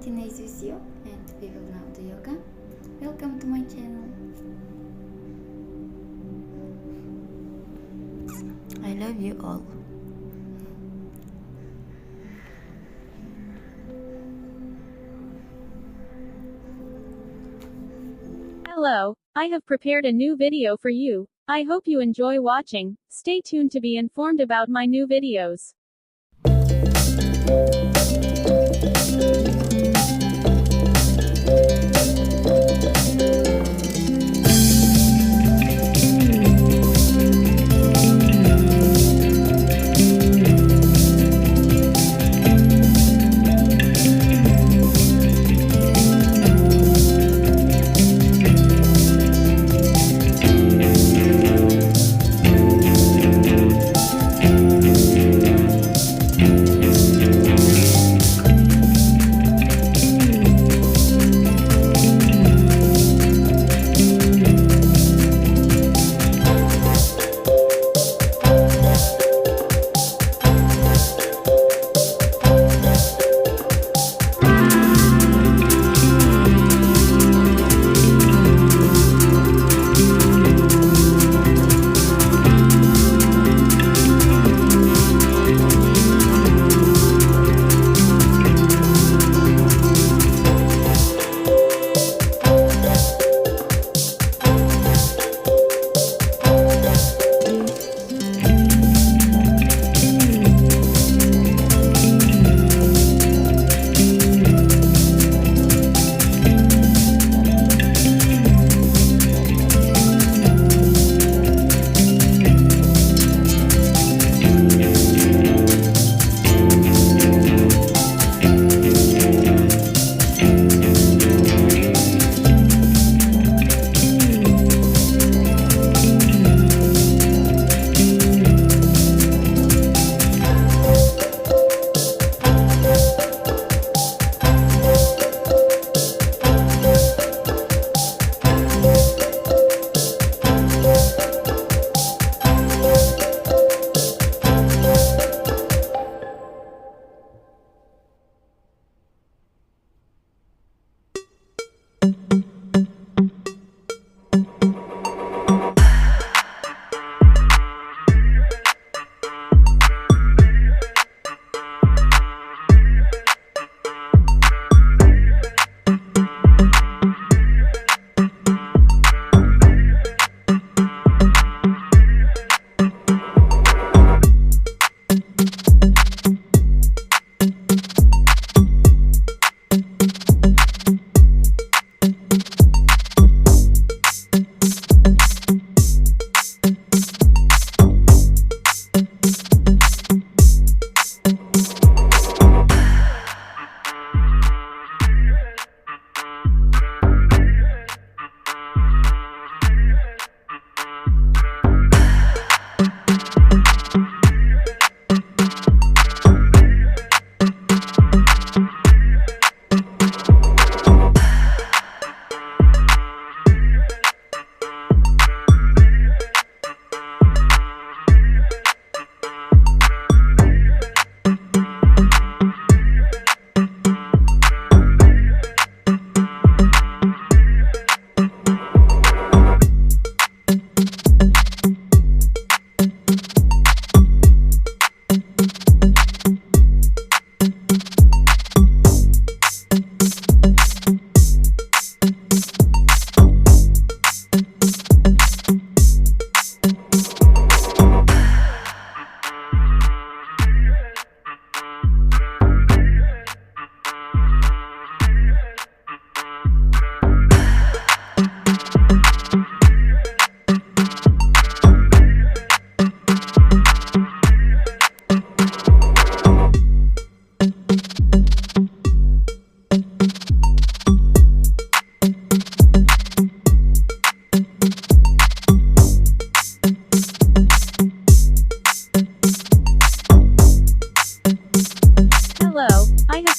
Today's video, and we will now do yoga. Welcome to my channel. I love you all. Hello, I have prepared a new video for you. I hope you enjoy watching. Stay tuned to be informed about my new videos.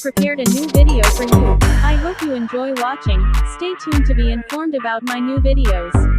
Prepared a new video for you. I hope you enjoy watching. Stay tuned to be informed about my new videos.